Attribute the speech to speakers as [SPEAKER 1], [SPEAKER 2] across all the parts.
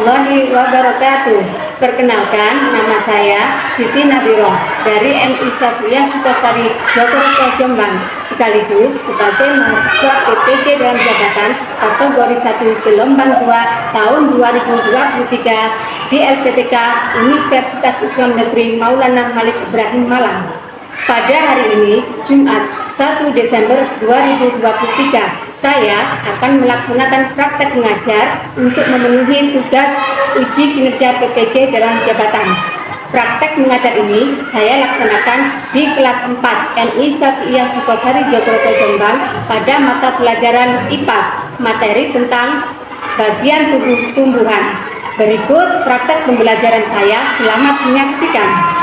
[SPEAKER 1] warahmatullahi wabarakatuh. Perkenalkan, nama saya Siti Nadiroh dari MI Syafiyah Sukasari Jogoroto Jombang, sekaligus sebagai mahasiswa PPG dalam jabatan kategori 1 gelombang 2 tahun 2023 di LPTK Universitas Islam Negeri Maulana Malik Ibrahim Malang. Pada hari ini, Jumat 1 Desember 2023, saya akan melaksanakan praktek mengajar untuk memenuhi tugas uji kinerja PPG dalam jabatan. Praktek mengajar ini saya laksanakan di kelas 4 MI Syafiyah Sukasari Jogoroto Jombang pada mata pelajaran IPAS, materi tentang bagian tubuh tumbuhan. Berikut praktek pembelajaran saya, selamat menyaksikan.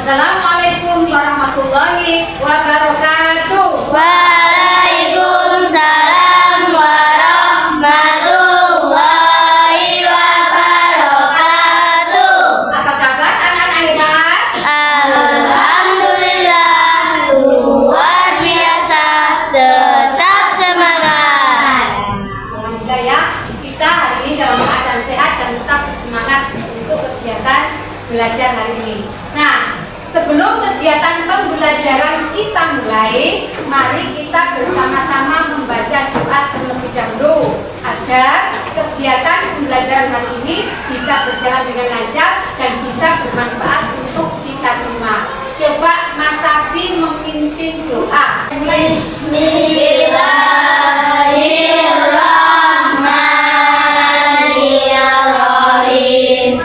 [SPEAKER 2] Assalamualaikum warahmatullahi wabarakatuh.
[SPEAKER 3] Waalaikumsalam warahmatullahi wabarakatuh.
[SPEAKER 2] Apa kabar anak-anak hebat?
[SPEAKER 3] Alhamdulillah, luar biasa, tetap semangat.
[SPEAKER 2] Alhamdulillah ya, kita hari ini dalam keadaan sehat dan tetap semangat untuk kegiatan belajar hari ini. Nah, sebelum kegiatan pembelajaran kita mulai, mari kita bersama-sama membaca doa terlebih dahulu agar kegiatan pembelajaran hari ini bisa berjalan dengan lancar dan bisa bermanfaat untuk kita semua. Coba Mas Sabi memimpin doa.
[SPEAKER 3] Bismillahirrahmanirrahim.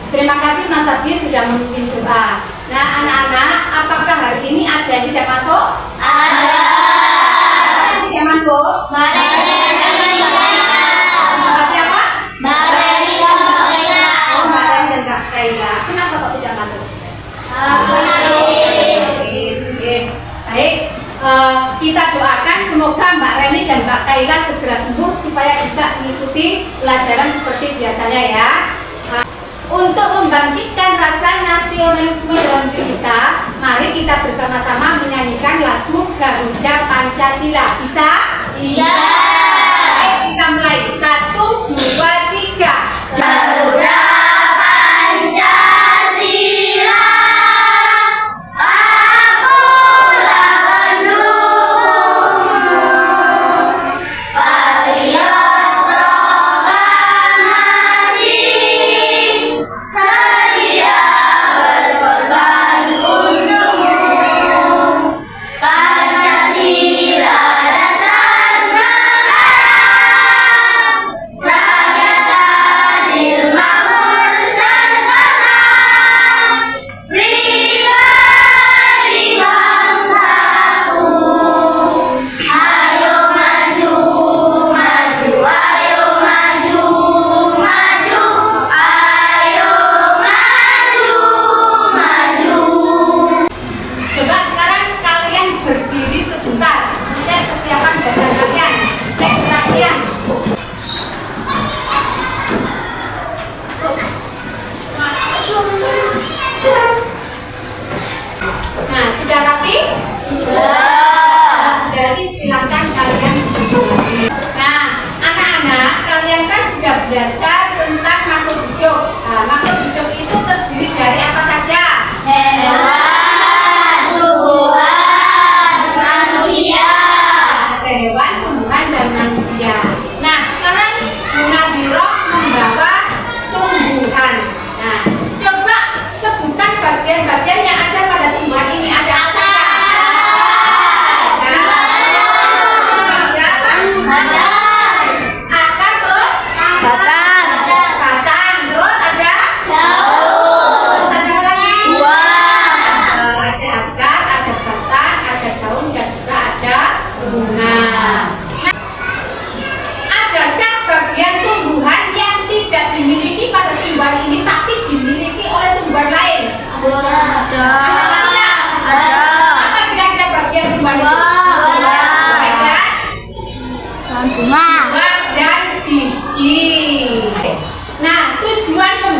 [SPEAKER 2] Terima kasih Mas Sabi sudah memimpin doa. Nah anak-anak, apakah hari ini ada yang tidak masuk?
[SPEAKER 3] Ada.
[SPEAKER 2] Tidak masuk? Nama siapa?
[SPEAKER 3] Mbak Reni dan Mbak Kaila.
[SPEAKER 2] Oh, Mbak Reni dan Mbak Kaila. Kenapa kok tidak masuk? Baik, kita doakan semoga Mbak Reni dan Mbak Kaila segera sembuh supaya bisa mengikuti pelajaran seperti biasanya ya. Untuk membangkitkan rasa nasionalisme dalam diri kita, mari kita bersama-sama menyanyikan lagu Garuda Pancasila. Bisa?
[SPEAKER 3] Bisa.
[SPEAKER 2] Baik, kita mulai. 1, 2, 3.
[SPEAKER 3] Garuda Pancasila, akulah pendukungmu, patriot proklamasi, sedia berkorban untukmu. Pancasila dasar negara.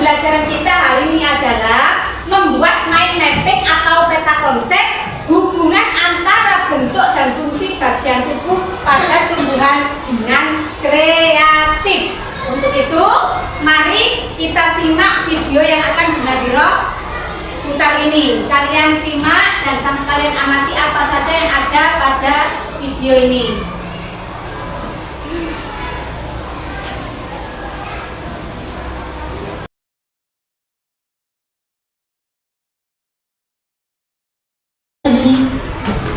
[SPEAKER 2] pembelajaran kita hari ini adalah membuat mind mapping atau peta konsep hubungan antara bentuk dan fungsi bagian tubuh pada tumbuhan dengan kreatif. Untuk itu, mari kita simak video yang akan Bu Nadhirah putar ini. Kalian simak dan sampai kalian amati apa saja yang ada pada video ini.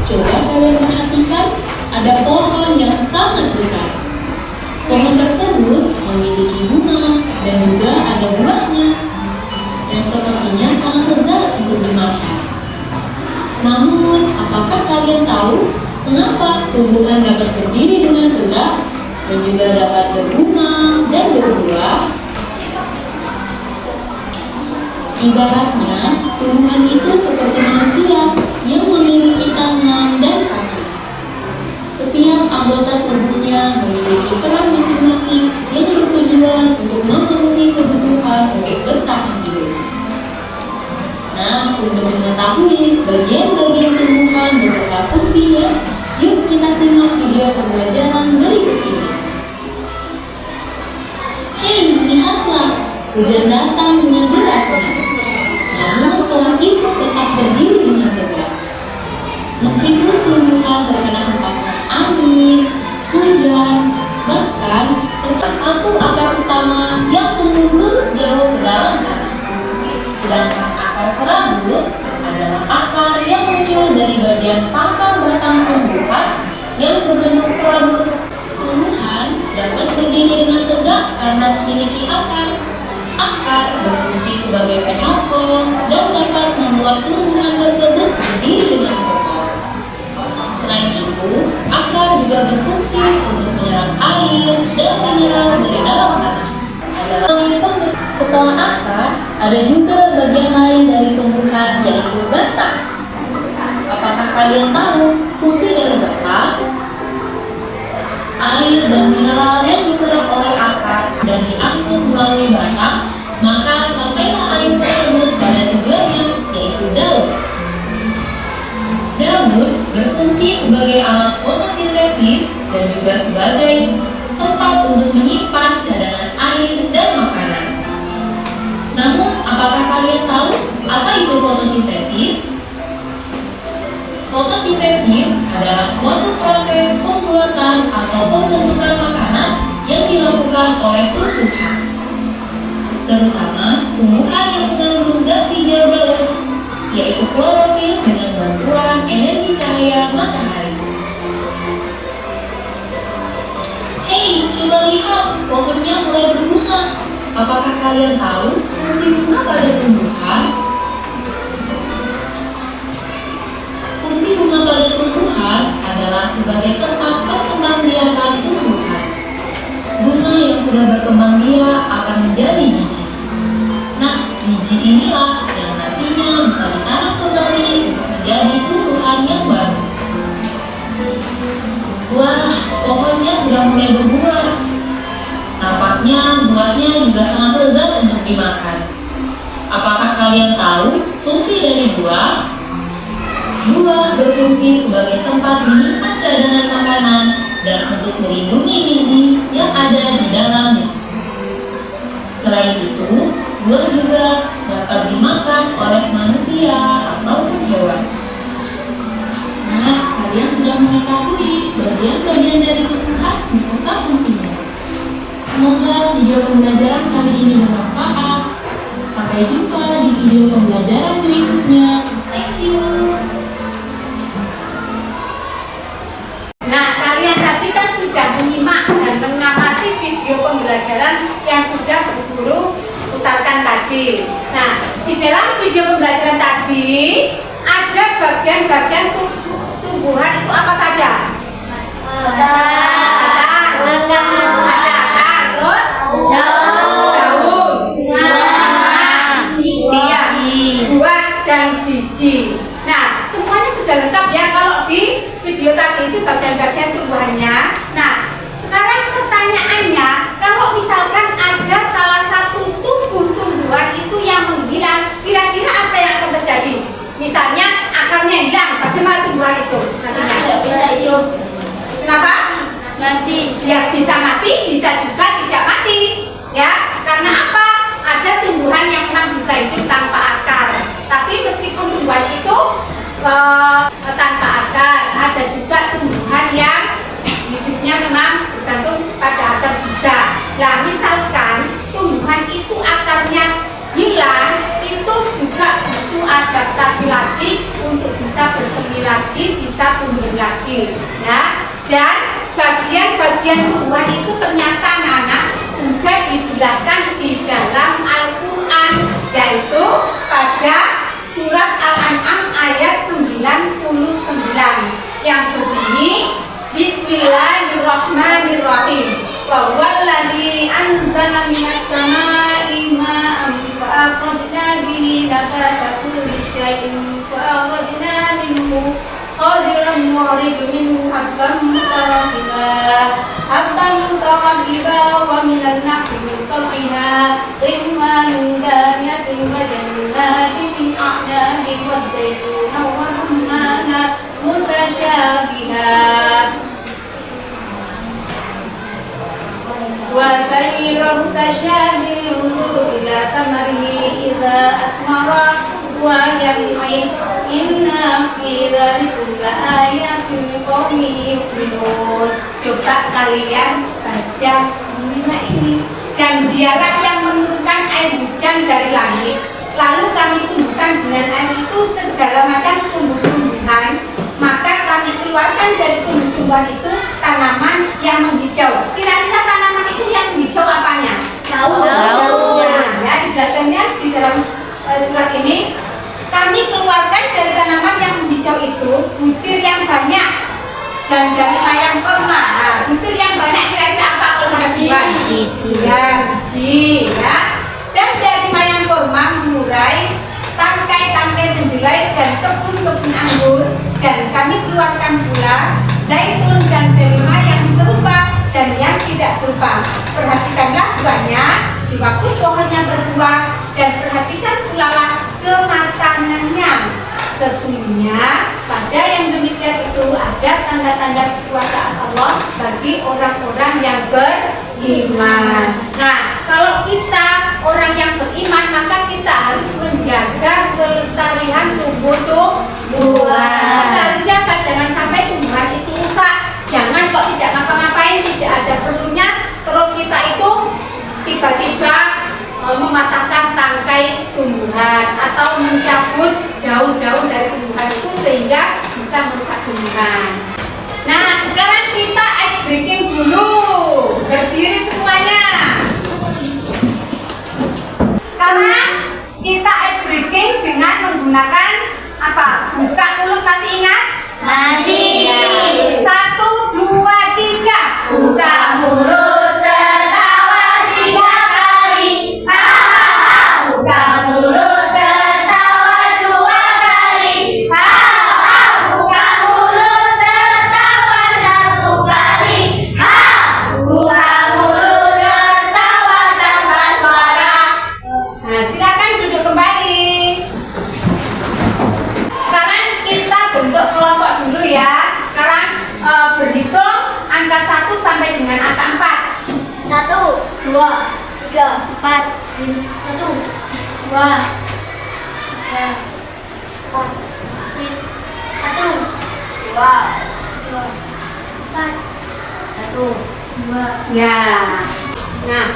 [SPEAKER 4] Coba kalian perhatikan, ada pohon yang sangat besar. Pohon tersebut memiliki bunga dan juga ada buahnya yang sepertinya sangat lezat untuk dimakan. Namun, apakah kalian tahu mengapa tumbuhan dapat berdiri dengan tegak dan juga dapat berbunga dan berbuah? Ibaratnya, tumbuhan itu seperti manusia yang memiliki tangan dan kaki. Setiap anggota tubuhnya memiliki peran masing-masing yang bertujuan untuk memenuhi kebutuhan untuk bertahan hidup. Nah, untuk mengetahui bagian-bagian tumbuhan beserta fungsinya, yuk kita simak video pembelajaran berikut ini. Hei, lihatlah, hujan datang dengan derasnya. Namun pohon itu tetap berdiri dengan tegak. Meskipun tumbuhan terkena hempasan angin, hujan, bahkan terkena satu akar utama yang tumbuh lurus jauh ke dalam tanah. Sedangkan akar serabut adalah akar yang muncul dari bagian pangkal batang tumbuhan yang berbentuk serabut. Tumbuhan dapat berdiri dengan tegak karena memiliki akar. Akar berfungsi sebagai penyokong dan dapat membuat tumbuhan tersebut berdiri dengan kokoh. Selain itu, akar juga berfungsi untuk menyerap air dan mineral dari dalam tanah. Setelah akar, ada juga bagian lain dari tumbuhan yaitu batang. Apakah kalian tahu fungsi dari batang? Air dan mineral yang diserap oleh akar dan diangkut melalui batang, maka sampailah air tersebut pada tujuannya, yaitu daun. Daun berfungsi sebagai alat fotosintesis dan juga sebagai tempat untuk menyimpan cadangan air dan makanan. Namun, apakah kalian tahu apa itu fotosintesis? Fotosintesis adalah suatu proses pembuatan atau pembentukan makanan yang dilakukan oleh tumbuhan, terutama tumbuhan yang mengandung zat hijau daun, yaitu klorofil dengan bantuan energi cahaya matahari. Hei, coba lihat, pohonnya mulai berbunga. Apakah kalian tahu fungsi bunga pada tumbuhan? Fungsi bunga pada tumbuhan adalah sebagai tempat perkembangbiakan tumbuhan. Bunga yang sudah berkembang biak akan menjadi biji. Nah, biji inilah yang nantinya bisa ditanam kembali untuk menjadi tumbuhan yang baru. Wah, pohonnya sudah mulai berbuah. Nampaknya buahnya juga sangat lezat untuk dimakan. Apakah kalian tahu fungsi dari buah? Buah berfungsi sebagai tempat menyimpan cadangan makanan dan untuk melindungi biji yang ada di dalamnya. Selain itu, buah juga dapat dimakan oleh manusia ataupun hewan. Nah, kalian sudah mengetahui bagian-bagian dari tumbuhan beserta fungsinya. Semoga video pembelajaran kali ini bermanfaat. Sampai jumpa di video pembelajaran berikutnya. Thank you.
[SPEAKER 2] Nah, kalian tadi kan sudah menyimak dan mengamati video pembelajaran yang sudah Bu Guru putarkan tadi. Nah, di dalam video pembelajaran tadi ada bagian-bagian tumbuhan itu apa saja? Ada akar, terus daun, buah dan biji. Nah, semuanya sudah lengkap ya kalau di video tadi itu bagian-bagian tumbuhannya. Nah, sekarang pertanyaannya, kalau misalkan ada salah satu tumbuhan tanpa akar. Ada juga tumbuhan yang hidupnya memang bergantung pada akar juga. Nah, misalkan tumbuhan itu akarnya hilang, itu juga butuh adaptasi lagi untuk bisa bersemi lagi, bisa tumbuh lagi. Ya, dan bagian-bagian tumbuhan itu ternyata anak-anak juga dijelaskan di dalam Al-Quran, yaitu pada surat Al-An'am ayat 99 yang berbunyi Bismillahirrahmanirrahim. Wa huwallazi anzala minas samaa'i ma'an fa akhrajna bihi nabata kulli syai'in fa akhrajna minhu khadiran nu'ridu minhu habban mutarakiba wa minan nakhli min tal'iha rimmanun daniyatin wa jannatin min a'nabin wa zaytuna wa rummanan mutasyabiha wa khairan tasyabihu ila samarihi idza asmara wa yaqin inna fi dzalikum laayatin liqaumin yu'minun. Coba kalian baca ini. Dan dialah yang menurunkan air hujan dari langit, lalu kami tumbuhkan dengan air itu segala macam tumbuh-tumbuhan, maka kami keluarkan dari tumbuh-tumbuhan itu tanaman yang menghijau. Kira-kira tanaman itu yang hijau apanya?
[SPEAKER 3] Daun.
[SPEAKER 2] Ya, dijelaskannya di dalam surat ini. Kami keluarkan dari tanaman yang hijau itu butir yang banyak dan dari mayang korma. Nah, butir yang banyak kira-kira apa kalau ada semua? Biji. Ya, biji. Ya. Dan dari mayang korma mengurai tangkai-tangkai menjelai dan kebun-kebun anggur. Dan kami keluarkan pula zaitun dan delima yang serupa dan yang tidak serupa. Perhatikanlah buahnya di waktu pohonnya berbuah, dan perhatikan pula kematangannya. Sesungguhnya pada yang demikian itu ada tanda-tanda kekuasaan Allah bagi orang-orang yang beriman. Nah, kalau kita orang yang beriman, maka kita harus menjaga kelestarian tumbuh-tumbuhan. Kita harus jaga, jangan sampai tumbuhan itu rusak. Jangan kok tidak ngapa-ngapain, tidak ada perlunya, terus kita itu tiba-tiba mematahkan tangkai tumbuhan atau mencabut daun-daun dari tumbuhan itu sehingga bisa merusak tumbuhan. Nah, sekarang kita ice breaking dulu. Berdiri semuanya. Sekarang kita ice breaking dengan menggunakan apa? Buka mulut, masih ingat?
[SPEAKER 3] Masih.
[SPEAKER 2] 1, 2, 3.
[SPEAKER 3] Buka mulut, tertawa 3 kali. Hahaha. Buka mulut, tertawa 2 kali. Hahaha. Buka mulut, tertawa 1 kali. Ha. Buka mulut, tertawa tanpa suara.
[SPEAKER 2] Nah, silakan duduk kembali. Sekarang kita bentuk kelompok dulu ya. Sekarang berhitung angka 1 sampai dengan angka 4.
[SPEAKER 3] 1, 2, 3, 4, 1, 2, 3, 4, 1, 2, 4, 1, 2.
[SPEAKER 2] Ya. Nah,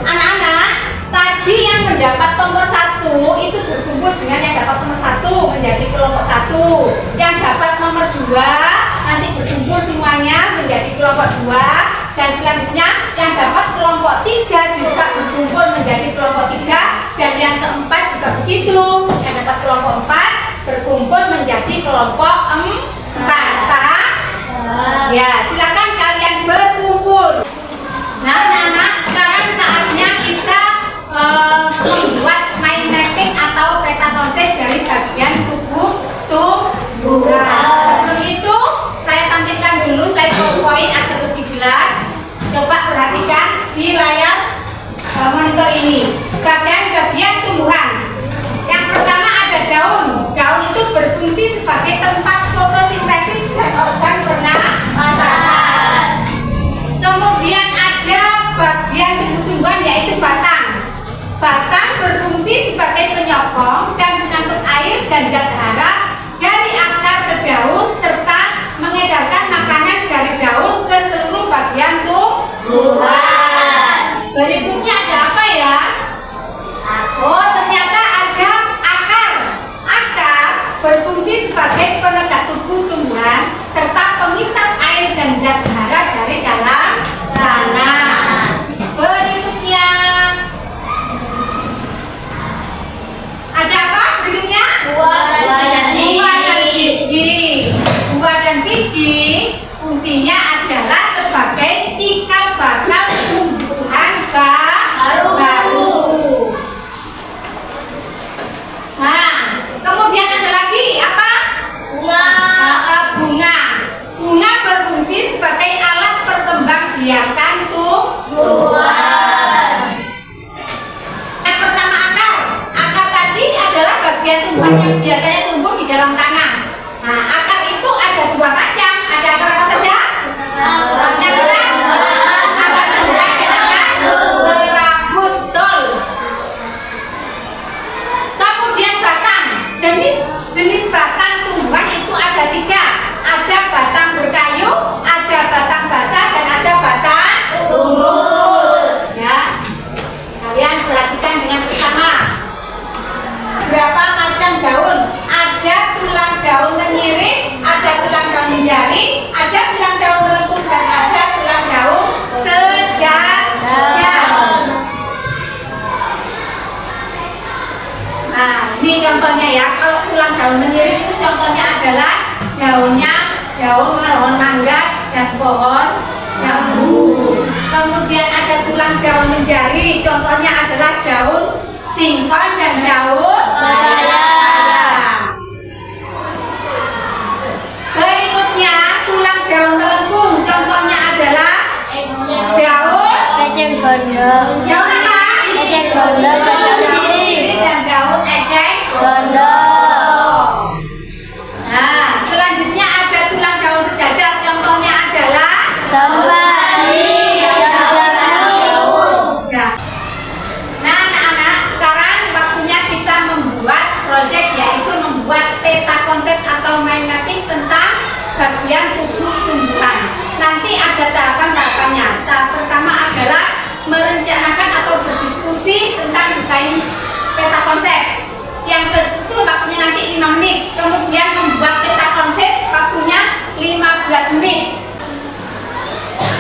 [SPEAKER 2] anak-anak, tadi yang mendapat nomor 1 itu berkumpul dengan yang dapat nomor 1 menjadi kelompok 1. Yang dapat nomor 2 nanti berkumpul semuanya menjadi kelompok 2. Dan selanjutnya yang dapat kelompok 3 juga berkumpul menjadi kelompok 3. Dan yang keempat juga begitu. Yang dapat kelompok 4 berkumpul menjadi kelompok 4. Ya, silakan kalian berkumpul. Nah, anak-anak, sekarang saatnya kita membuat mind mapping atau peta konsep dari bagian tubuh tumbuhan. Sebelum itu, saya tampilkan dulu slide PowerPoint agar lebih jelas. Coba perhatikan di layar monitor ini. Bagian tumbuhan. Yang pertama ada daun. Daun itu berfungsi sebagai tempat fotosintesis dan organ pernapasan. Kemudian ada bagian tumbuh-tumbuhan yaitu batang. Batang berfungsi sebagai penyokong dan pengangkut air dan zat hara dari akar bagian tumbuhan yang biasanya tumbuh di dalam tanah. Nah, akar itu ada dua macam. Ada akar apa saja? Yang jelas, akar tumbuhan dinamakan serabut. Betul. Kemudian batang. Jenis batang tumbuhan itu ada tiga. Ada batang berkayu, ada batang basah, dan ada batang unggul. Ya, kalian perhatikan dengan bersama. Berapa macam daun? Ada tulang daun tenyirik, ada tulang daun menjari, ada tulang daun melengkung, dan ada tulang daun sejajar. Nah, ini contohnya ya. Kalau tulang daun menyirik itu contohnya adalah daun mangga dan pohon jambu. Kemudian ada tulang daun menjari, contohnya adalah daun singkong dan daun bayam. Berikutnya tulang daun melengkung, contohnya adalah daun daun apa? Daun sirih dan daun eceng gondok. Nah, selanjutnya ada tulang daun sejajar, contohnya adalah ya. Nah, anak-anak, sekarang waktunya kita membuat proyek, yaitu membuat peta konsep atau mind mapping tentang bagian tubuh tumbuhan. Nanti ada tahapan-tahapannya. Tahap pertama adalah merencanakan atau berdiskusi tentang desain peta konsep. Yang kedua waktunya nanti 5 menit. Kemudian membuat peta konsep waktunya 15 menit.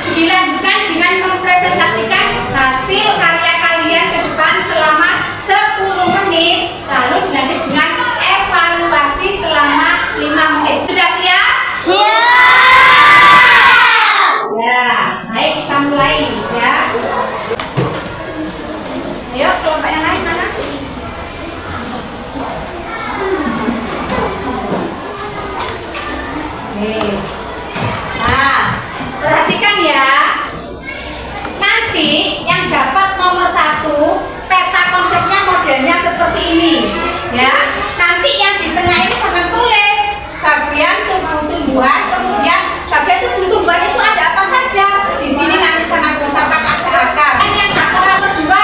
[SPEAKER 2] Dilanjutkan dengan mempresentasikan hasil karya kalian ke depan selama 10 menit. Lalu dilanjut dengan evaluasi selama 5 menit. Sudah siap? Ya, baik, kita mulai ya. Ayo, kelompok yang lain mana? Oke. Nah, perhatikan ya. Nanti yang dapat nomor 1, peta konsepnya modelnya seperti ini. Ya. Nanti yang di tengah ini sangat tulis bagian tubuh tumbuhan, kemudian bagian tubuh tumbuhan itu ada apa saja. Di sini nanti sangat misalkan ada akar. Dan yang dapat nomor 2.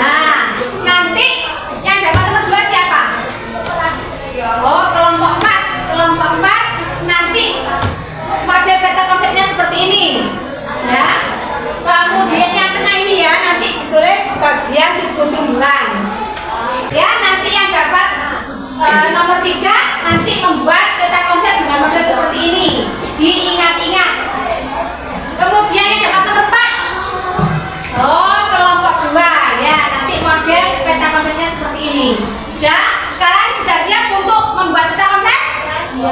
[SPEAKER 2] Nah, nanti yang dapat nomor 2 siapa? Oh, kelompok 4. Kelompok 4 nanti model peta konsepnya seperti ini. Ya. Kemudian yang tengah ini ya, nanti ditulis bagian tubuh tumbuhan. Ya, nanti yang dapat nomor 3 nanti membuat peta konsep dengan model seperti ini. Diingat-ingat. Kemudian yang dapat nomor 4. Oh, kelompok 2 ya, nanti model peta konsepnya seperti ini. Sekarang sudah siap untuk membuat peta konsep? Ya.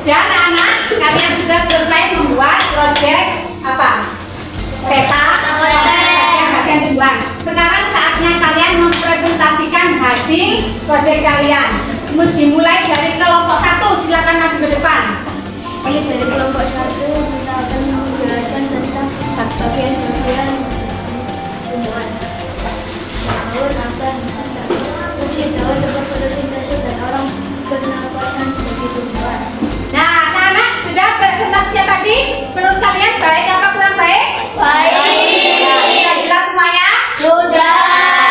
[SPEAKER 2] Sudah anak-anak, kalian sudah selesai membuat proyek apa? Peta bagian tumbuhan. Sekarang saatnya kalian mempresentasikan hasil proyek kalian. Dimulai dari kelompok 1, silakan maju ke depan.
[SPEAKER 3] Ini dari kelompok 1 kita akan menjelaskan tentang bagian-bagian tumbuhan. Daun akan fungsi daun dapat fotosintesis dan orang bernapasan sebagai tumbuhan.
[SPEAKER 2] Nah, anak-anak sudah presentasinya tadi. Menurut kalian baik apa kurang baik?
[SPEAKER 3] Baik.
[SPEAKER 2] Ya, sudah jelas semuanya?
[SPEAKER 3] Sudah.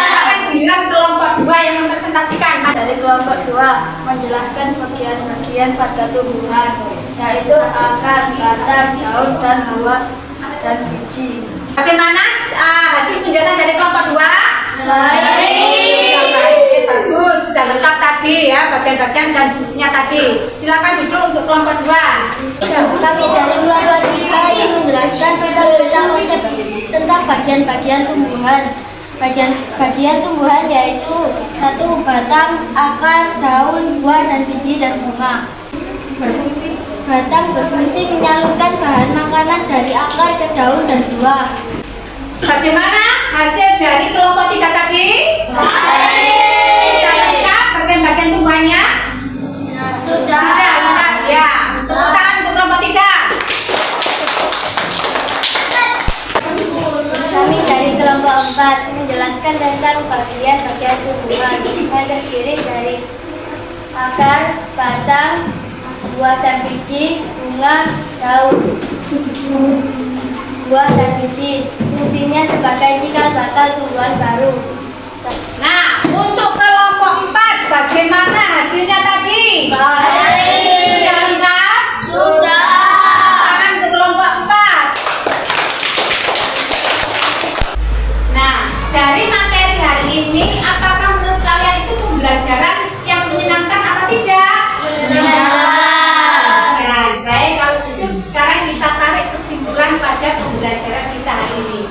[SPEAKER 2] Sekarang giliran kelompok 2 yang mempresentasikan.
[SPEAKER 3] Dari kelompok 2 menjelaskan bagian-bagian pada tumbuhan, yaitu akar, batang, daun, dan buah dan biji.
[SPEAKER 2] Bagaimana hasil penjelasan dari kelompok 2? Sudah baik, bagus, sudah lengkap tadi ya bagian-bagian dan fungsinya tadi. Silakan duduk untuk kelompok 2.
[SPEAKER 3] Kami dari kelompok 3 ingin menjelaskan tentang konsep tentang bagian-bagian tumbuhan. Bagian tumbuhan yaitu 1. Batang, akar, daun, buah, dan biji dan bunga.
[SPEAKER 2] Berfungsi.
[SPEAKER 3] Batang berfungsi menyalurkan bahan makanan dari akar ke daun dan buah.
[SPEAKER 2] Bagaimana hasil dari kelompok 3 tadi? Sudah lengkap bagian-bagian tumbuhannya? Sudah lengkap ya. Tepuk tangan untuk kelompok 3.
[SPEAKER 3] Kami dari kelompok 4 menjelaskan tentang bagian-bagian tumbuhan yang terdiri dari akar, batang, buah dan biji, bunga, daun. Buah dan biji fungsinya sebagai cikal bakal tumbuhan baru.
[SPEAKER 2] Nah, untuk kelompok 4 bagaimana hasilnya tadi? Sudah lengkap?
[SPEAKER 3] Sudah.
[SPEAKER 2] Tangan untuk kelompok 4. Nah, dari materi hari ini, apakah menurut kalian itu pembelajaran yang menyenangkan atau tidak? Nah, baik, kalau gitu sekarang kita tarik kesimpulan pada pembelajaran kita hari ini.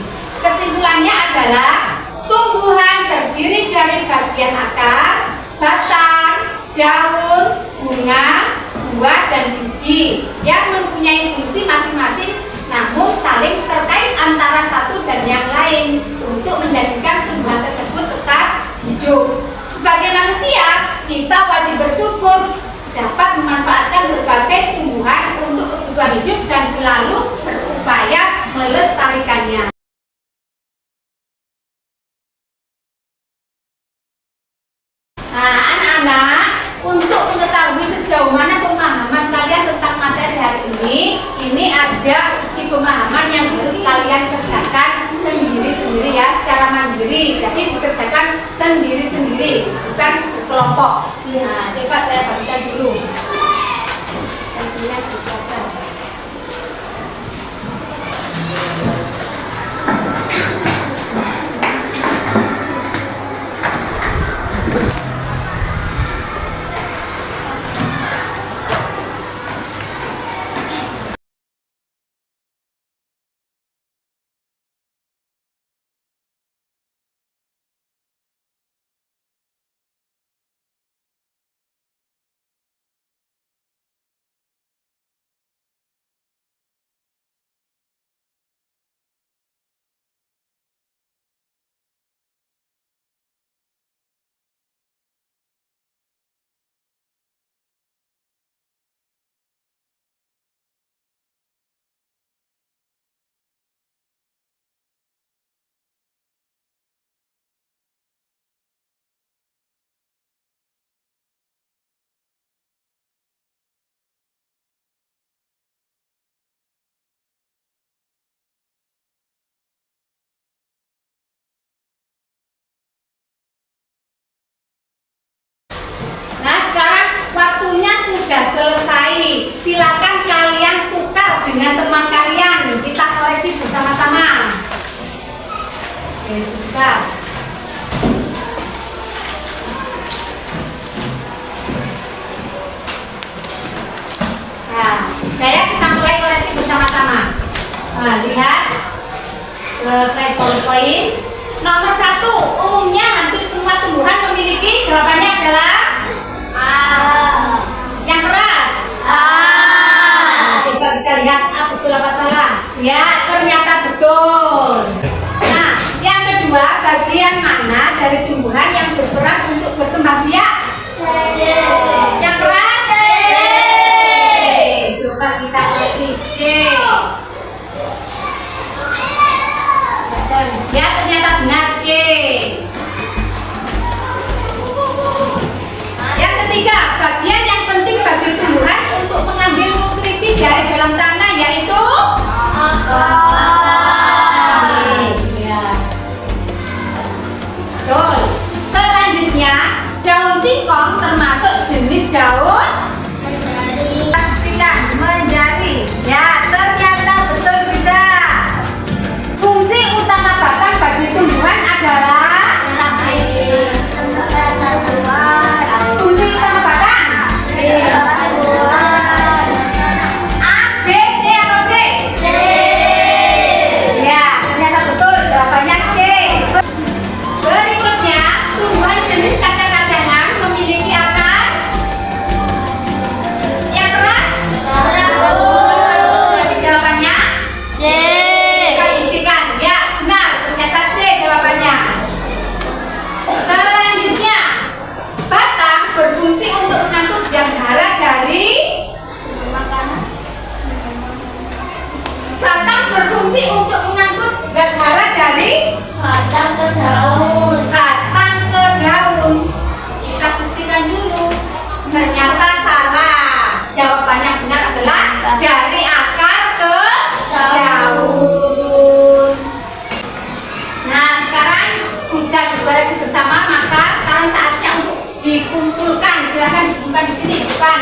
[SPEAKER 2] Kesimpulannya adalah tumbuhan terdiri dari bagian akar, batang, daun, bunga, buah, dan biji yang mempunyai fungsi masing-masing namun saling terkait antara satu dan yang lain untuk menjadikan tumbuhan tersebut tetap hidup. Sebagai manusia, kita wajib bersyukur dapat memanfaatkan berbagai tumbuhan untuk kebutuhan hidup dan selalu berupaya melestarikannya. Nah, anak-anak, untuk mengetahui sejauh mana pemahaman kalian tentang materi hari ini ada uji pemahaman yang harus kalian kerjakan sendiri-sendiri ya, secara mandiri. Jadi dikerjakan sendiri-sendiri, bukan berkelompok. Nah, coba saya bagikan dulu. Hasilnya dibagikan. Nah, sekarang waktunya sudah selesai. Silakan kalian tukar dengan teman kalian. Kita koreksi bersama-sama. Oke, tukar. Nah, kita mulai koreksi bersama-sama. Nah, lihat slide PowerPoint. Nomor 1, umumnya hampir semua tumbuhan memiliki, jawabannya adalah A. Yang keras A. Ya, ternyata betul. Nah, yang kedua, bagian mana dari tumbuhan yang berperan untuk berkembang biak? Yang keras? Coba kita kasih C. Ya, ternyata benar C. Yang ketiga, bagian yang penting bagi tumbuhan untuk mengambil nutrisi dari dalam tanah yaitu ya. Betul. Selanjutnya, daun singkong termasuk jenis daun menjadi. Ya, ternyata betul juga. Fungsi utama batang bagi tumbuhan adalah fungsi utama batang A, B, C atau D? Ya, ternyata betul jawabannya C. Berikutnya, tumbuhan jenis kacang-kacangan memiliki akar yang keras. Jawabannya
[SPEAKER 3] C.
[SPEAKER 2] kita buktikan. Ya, benar. Ternyata C jawabannya. Selanjutnya, batang berfungsi untuk mengangkut zat hara dari batang berfungsi untuk mengangkut zat hara dari
[SPEAKER 3] Batang ke daun.
[SPEAKER 2] batang ke daun. Kita buktikan dulu. Ternyata salah. Jawabannya benar adalah dari akar ke daun. Nah, sekarang sudah diberesin bersama, maka sekarang saatnya untuk dikumpulkan. Silahkan dikumpulkan di sini di depan.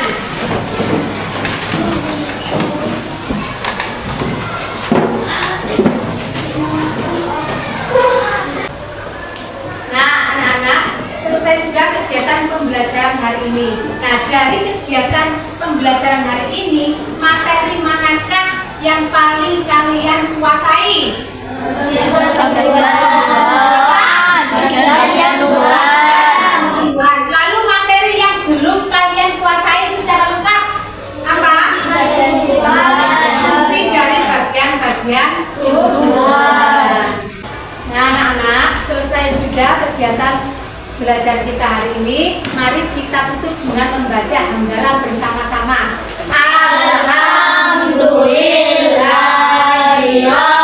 [SPEAKER 2] Nah, anak-anak, selesai sudah kegiatan pembelajaran hari ini. Nah, dari kegiatan pembelajaran hari ini, materi manakah yang paling kalian kuasai?
[SPEAKER 3] Bagian
[SPEAKER 2] Tumbuhan. Lalu materi yang belum kalian kuasai secara lengkap apa? Fungsi dari bagian-bagian tumbuhan. Nah, anak-anak, selesai sudah kegiatan belajar kita hari ini. Mari kita tutup dengan membaca hamdalah bersama-sama. Alhamdulillah.